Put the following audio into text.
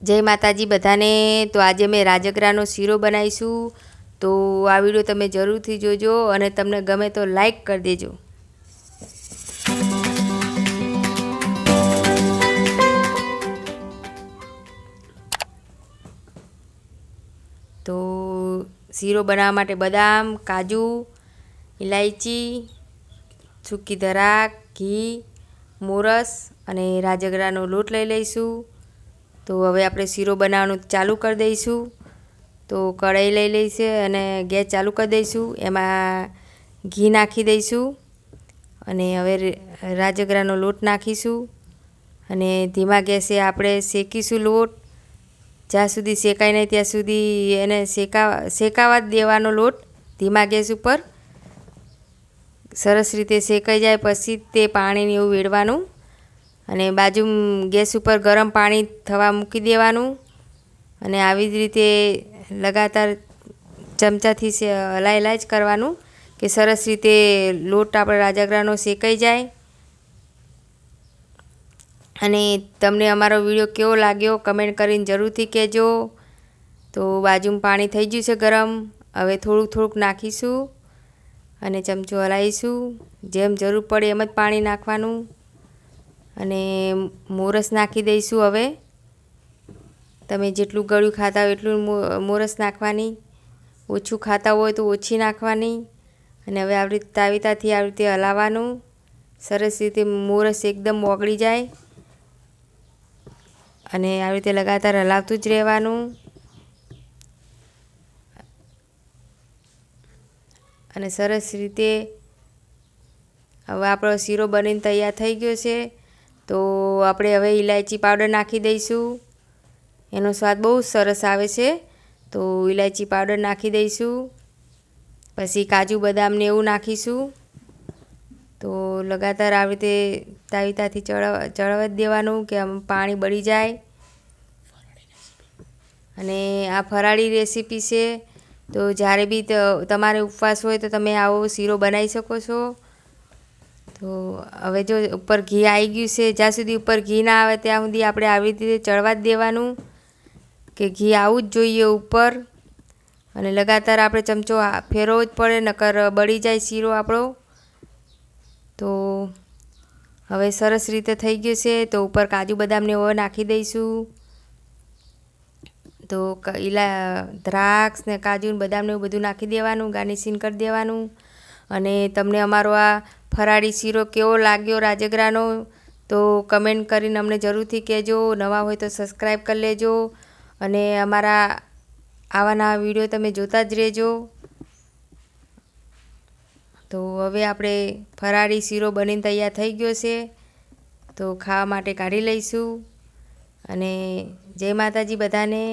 जय माताजी बधाने। तो आज मैं राजगरानो सीरो बनाईशू। तो आ विडियो तमे जरूर थी जोजो अने तमने गमे तो लाइक कर देजो। तो सीरो बनावा माटे बदाम, काजू, इलायची, सूकी दराक, घी, मोरस अने राजगरानो लोट लई लईशू। तो हवे आपणे सीरो बनावવાનું चालू कर दईशू। तो कढ़ाई लई लईशे अने गैस चालू कर दईशू। एमां घी नाखी दईशू अने हवे राजगरानो लोट नाखीशू अने धीमा गैसे आपणे शेकीशू लोट। ज्यां सुधी शेकाय नहीं त्यां सुधी एने शेकावा देवानो लोट धीमा गैस पर। सरस रीते शेकाई जाए पछी ते पाणी एवुं वेड़वानुं अने बाजू गैस पर गरम पाणी थवा मूकी देवानुं अने आवी ज रीते लगातार चमचाथी हलाय ज करवानुं के सरस रीते लोट आपणे राजगरानो शेकाई जाए। अने तमने अमारो विडियो केवो लाग्यो कमेंट करीने जरूरथी कहेजो। तो बाजुमां पाणी थई गयुं छे गरम। हवे थोड़ुंक थोड़ुंक नाखीशुं अने चमचो हलाईशुं। जेम जरूर पड़े एम ज पाणी नाखवानुं अने मोरस नाखी दईशुं। हवे तमे जेटलुं गळ्युं खाता हो एटलुं मोरस नाखवानी, ओछुं खाता होय तो ओछी नाखवानी अने हवे आवरी तावीताथी आ रीते हलाववानुं। सरस रीते मोरस एकदम ओगળી जाए अने आ रीते लगातार हलावतुं ज रहेवानुं अने सरस रीते हवे आपणो सीरो बनीने तैयार थई गयो छे। तो आपणे हवे इलायची पाउडर नाखी दईशुं। एनो स्वाद बहुत सरस आवे छे। तो इलायची पाउडर नाखी दईशुं। पछी काजू बदाम ने एवुं नाखीशुं। तो लगातार आ रीते तावीताथी चढ़ावा ज देवानुं के आम पाणी बળી जाए। अने आ फराળી रेसिपी छे। तो ज्यारे बी तमारे उपवास होय तो तमे आवो सीरो बनावी शको छो। तो हवे जो उपर घी आई गयुं छे, ज्यां सुधी उपर घी ना आवे त्यां सुधी आपणे आवी रीते चढ़वा ज देवानुं के घी आवुं ज जोईए उपर अने लगातार आपणे चमचो फेरवવો ज पड़े नकर बળી जाए सीरो आपणो। तो हवे सरस रीते थई गयुं छे। तो उपर काजू बदाम ने एवो नाखी दईशुं। तो द्राक्ष ने काजू ने बदाम ने बधुं नाखी देवानुं, गार्निशिंग कर देवानुं। अने तमने अमारो आ फराળી सीरो केवो लाग्यो राजगरानो तो कमेंट करीने अमने जरूरथी कहेजो। नवा होय तो सब्सक्राइब कर लेजो अने अमारा आवा नवा विडियो तमे जोता ज रहेजो। तो हवे आपणे फराળી सीरो बनीने तैयार थई गयो छे। तो खावा माटे काढी लईशुं अने जय माताजी बधाने।